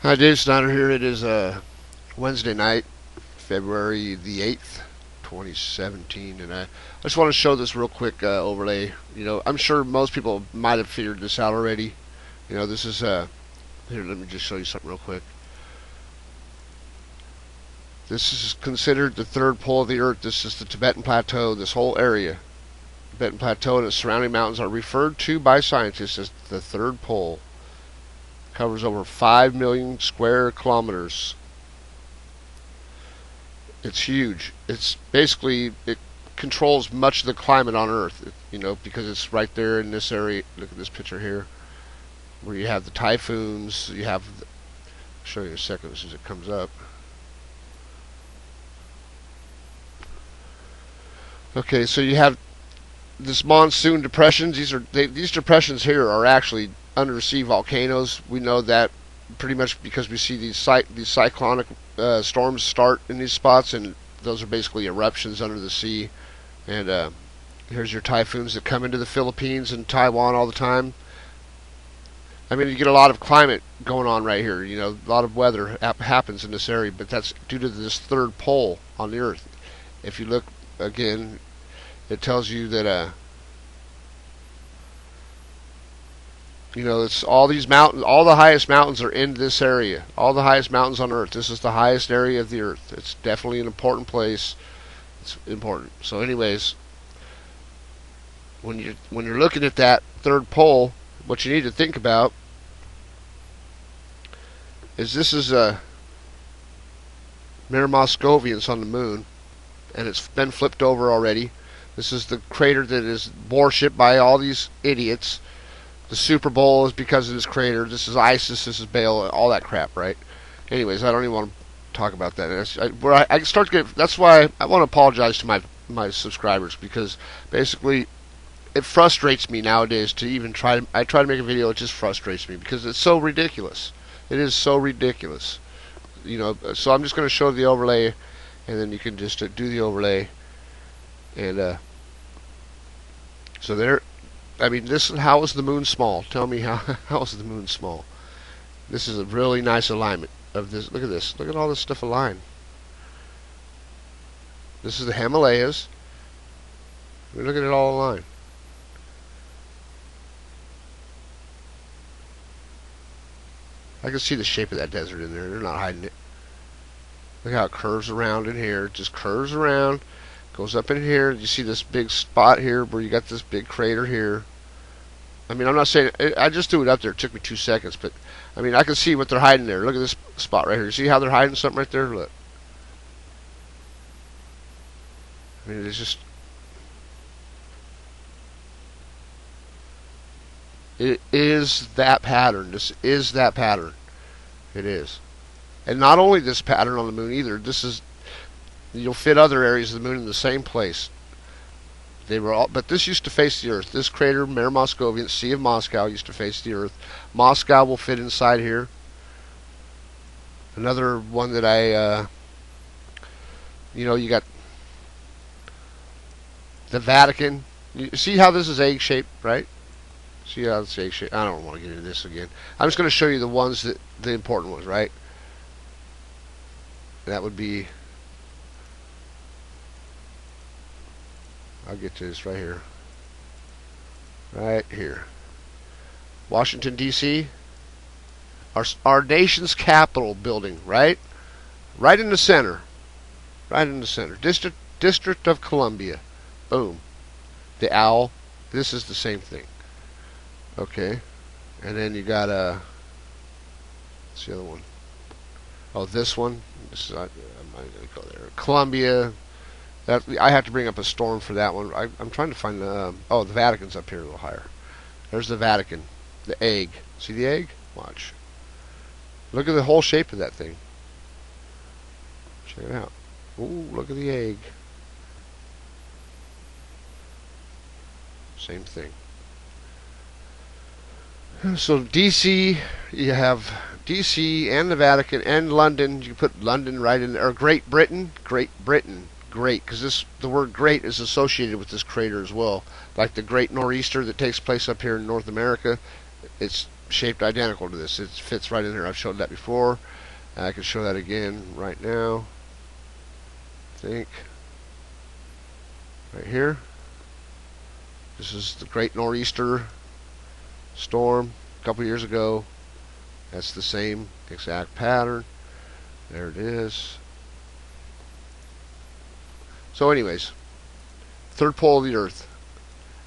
Hi, Dave Snyder here. It is Wednesday night, February the 8th, 2017, and I just want to show this real quick overlay. I'm sure most people might have figured this out already. This is here. Let me just show you something real quick. This is considered the third pole of the Earth. This is the Tibetan Plateau. This whole area, Tibetan Plateau and its surrounding mountains, are referred to by scientists as the third pole. Covers over 5 million square kilometers. It's huge. It's basically, it controls much of the climate on Earth, because it's right there in this area. Look at this picture here, where you have the typhoons. I'll show you in a second as it comes up. Okay, so you have this monsoon depressions. These depressions here are actually undersea volcanoes. We know that pretty much because we see these cyclonic storms start in these spots, and those are basically eruptions under the sea. And here's your typhoons that come into the Philippines and Taiwan all the time. I mean, you get a lot of climate going on right here. A lot of weather happens in this area, but that's due to this third pole on the Earth. If you look again, it tells you that it's all these mountains. All the highest mountains are in this area. All the highest mountains on Earth. This is the highest area of the Earth. It's definitely an important place. It's important. So, anyways, when you're looking at that third pole, what you need to think about is this is Mare Moscovians on the moon, and it's been flipped over already. This is the crater that is worshipped by all these idiots. The Super Bowl is because of this crater. This is ISIS. This is Baal. All that crap, right? Anyways, I don't even want to talk about that. I start to get. That's why I want to apologize to my subscribers, because basically it frustrates me nowadays to even try. I try to make a video. It just frustrates me because it's so ridiculous. It is so ridiculous. So I'm just going to show the overlay, and then you can just do the overlay, and so there. I mean, how is the moon small? Tell me how is the moon small? This is a really nice alignment of this. Look at this. Look at all this stuff aligned. This is the Himalayas. Look at it all aligned. I can see the shape of that desert in there. They're not hiding it. Look how it curves around in here. It just curves around. Goes up in here. You see this big spot here where you got this big crater here. I mean, I'm not saying I just threw it up there. It took me 2 seconds, but I mean, I can see what they're hiding there. Look at this spot right here. You see how they're hiding something right there? Look. I mean, it's just. It is that pattern. This is that pattern. It is. And not only this pattern on the moon either. You'll fit other areas of the moon in the same place. But this used to face the Earth. This crater, Mare Moscovian, Sea of Moscow, used to face the Earth. Moscow will fit inside here. Another one that you got the Vatican. You see how this is egg-shaped, right? See how it's egg-shaped? I don't want to get into this again. I'm just going to show you the important ones, right? That would be. I'll get to this right here. Right here. Washington, D.C. Our nation's capital building, right? Right in the center. Right in the center. District of Columbia. Boom. The owl. This is the same thing. Okay. And then you got what's the other one? Oh, this one. I'm not going to go there. Columbia. I have to bring up a storm for that one. I'm trying to find the Vatican's up here a little higher. There's the Vatican. The egg. See the egg? Watch. Look at the whole shape of that thing. Check it out. Ooh, look at the egg. Same thing. So DC, you have DC and the Vatican and London. You put London right in there. Or Great Britain. Great Britain. Great, because the word great is associated with this crater as well. Like the Great Nor'easter that takes place up here in North America, it's shaped identical to this. It fits right in here. I've showed that before. I can show that again right now. I think right here. This is the Great Nor'easter storm a couple years ago. That's the same exact pattern. There it is. So anyways, third pole of the Earth.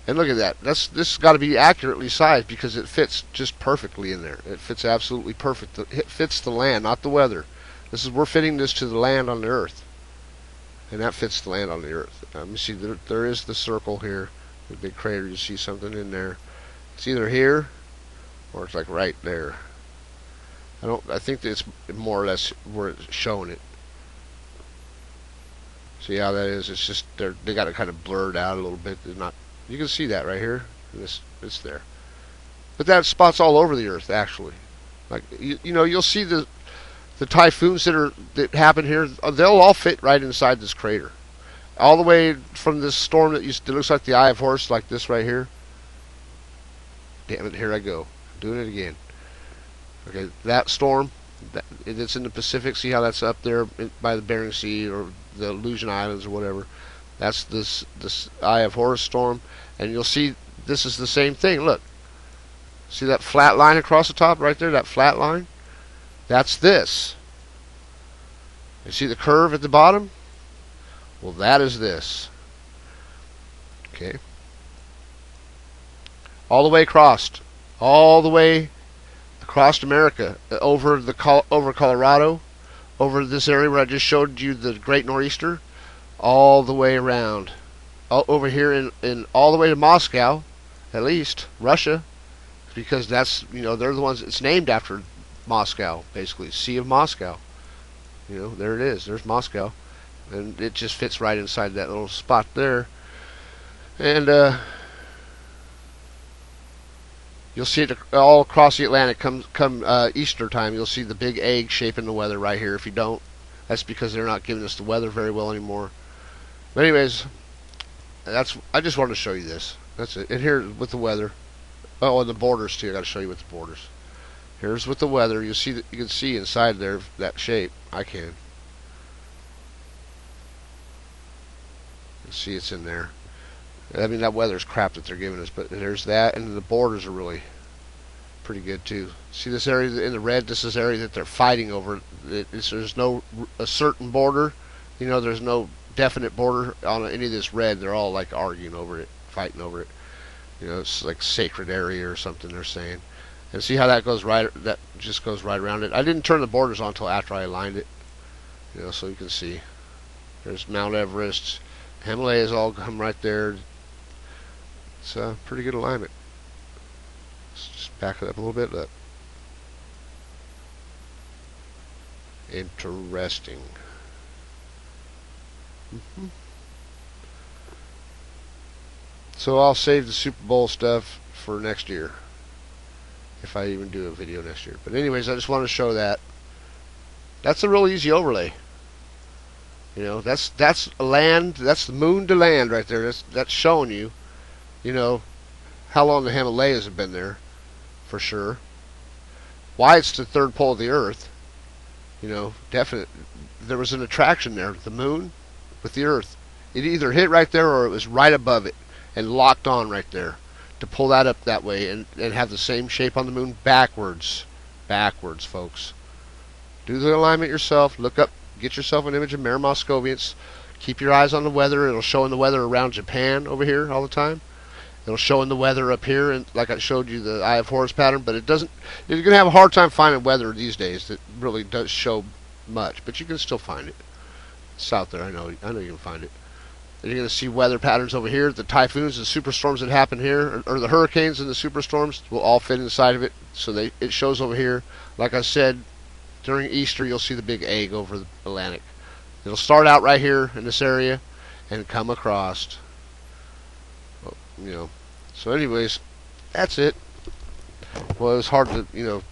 And look at that. This has got to be accurately sized because it fits just perfectly in there. It fits absolutely perfect. It fits the land, not the weather. We're fitting this to the land on the Earth. And that fits the land on the Earth. Let me see, there is the circle here. The big crater, you see something in there. It's either here or it's like right there. I think that it's more or less where it's showing it. See how that is? It's just they got it kind of blurred out a little bit. They're not. You can see that right here. It's there. But that spot's all over the Earth actually. Like you know, you'll see the typhoons that happen here. They'll all fit right inside this crater. All the way from this storm that looks like the Eye of Horus, like this right here. Damn it, here I go. I'm doing it again. Okay, that storm, it's in the Pacific. See how that's up there by the Bering Sea or the Aleutian Islands or whatever. That's this Eye of Horus storm. And you'll see this is the same thing. Look. See that flat line across the top right there? That flat line? That's this. You see the curve at the bottom? Well, that is this. Okay. All the way across. All the way across America. Over Colorado. Over this area where I just showed you the Great Nor'easter. All the way around. Over here in all the way to Moscow. At least. Russia. Because that's, you know, they're the ones, it's named after Moscow, basically. Sea of Moscow. You know, there it is. There's Moscow. And it just fits right inside that little spot there. And you'll see it all across the Atlantic. Come Easter time, you'll see the big egg shaping the weather right here. If you don't, that's because they're not giving us the weather very well anymore. But anyways, I just wanted to show you this. That's it. And here with the weather. Oh, and the borders too. I got to show you with the borders. Here's with the weather. You see that you can see inside there that shape. I can. See, it's in there. I mean, that weather's crap that they're giving us, but there's that, and the borders are really pretty good too. See this area in the red? This is the area that they're fighting over. There's no a certain border. You know, there's no definite border on any of this red. They're all like arguing over it, fighting over it. You know, it's like sacred area or something they're saying. And see how that goes right? That just goes right around it. I didn't turn the borders on until after I aligned it. You know, so you can see. There's Mount Everest. Himalayas all come right there. It's a pretty good alignment. Let's just back it up a little bit. Look. Interesting. So I'll save the Super Bowl stuff for next year. If I even do a video next year. But anyways, I just want to show that. That's a real easy overlay. You know, that's land. That's the moon to land right there. That's showing you, you know, how long the Himalayas have been there, for sure. Why it's the third pole of the Earth. You know, definite. There was an attraction there. The moon with the Earth. It either hit right there or it was right above it and locked on right there to pull that up that way and have the same shape on the moon backwards. Backwards, folks. Do the alignment yourself. Look up. Get yourself an image of Mare Moscovians. Keep your eyes on the weather. It'll show in the weather around Japan over here all the time. It'll show in the weather up here, and like I showed you the Eye of Horus pattern. But it doesn't. You're gonna have a hard time finding weather these days that really does show much, but you can still find it. It's out there. I know you can find it. And you're gonna see weather patterns over here. The typhoons and superstorms that happen here, or the hurricanes and the superstorms, will all fit inside of it. So it shows over here. Like I said. During Easter, you'll see the big egg over the Atlantic. It'll start out right here in this area and come across. You know. So anyways, that's it. Well, it's hard to, you know,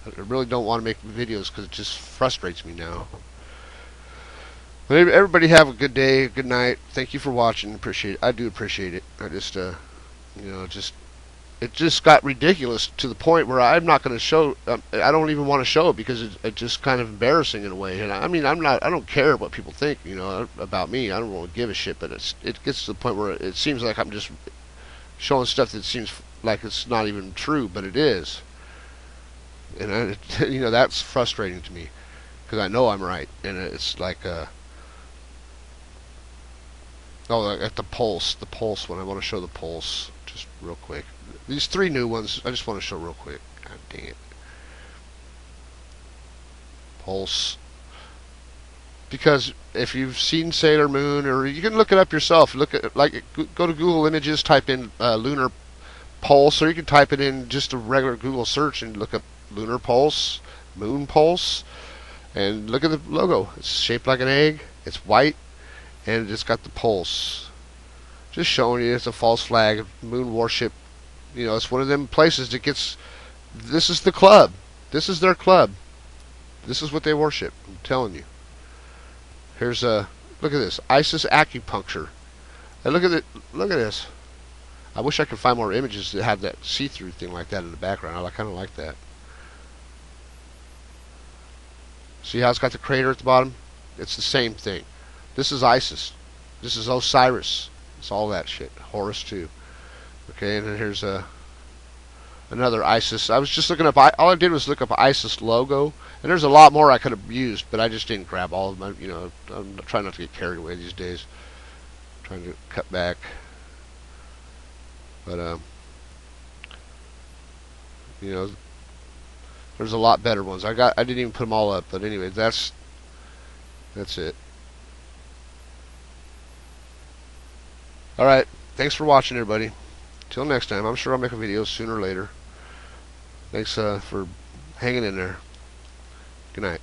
I really don't want to make videos because it just frustrates me now. But everybody have a good day, good night. Thank you for watching. Appreciate it. I do appreciate it. I just, you know, just it just got ridiculous to the point where I'm not going to show. I don't even want to show it because it's just kind of embarrassing in a way. And I mean, I'm not. I don't care what people think, about me. I don't really give a shit. But it gets to the point where it seems like I'm just showing stuff that seems like it's not even true, but it is. And that's frustrating to me because I know I'm right, and it's like at the pulse one. I want to show the pulse just real quick. These 3 new ones, I just want to show real quick. God dang it. Pulse. Because if you've seen Sailor Moon, or you can look it up yourself. Go to Google Images, type in lunar pulse, or you can type it in just a regular Google search and look up lunar pulse, moon pulse, and look at the logo. It's shaped like an egg. It's white, and it's got the pulse. Just showing you it's a false flag, moon warship. It's one of them places that gets. This is the club. This is their club. This is what they worship. I'm telling you. Here's look at this, ISIS acupuncture. And look at it. Look at this. I wish I could find more images that have that see-through thing like that in the background. I kind of like that. See how it's got the crater at the bottom? It's the same thing. This is ISIS. This is Osiris. It's all that shit. Horus too. Okay, and then here's another ISIS. I was just looking up. All I did was look up ISIS logo, and there's a lot more I could have used, but I just didn't grab all of them. I'm trying not to get carried away these days. I'm trying to cut back, but there's a lot better ones. I didn't even put them all up, but anyway, that's it. All right, thanks for watching, everybody. Till next time, I'm sure I'll make a video sooner or later. Thanks for hanging in there. Good night.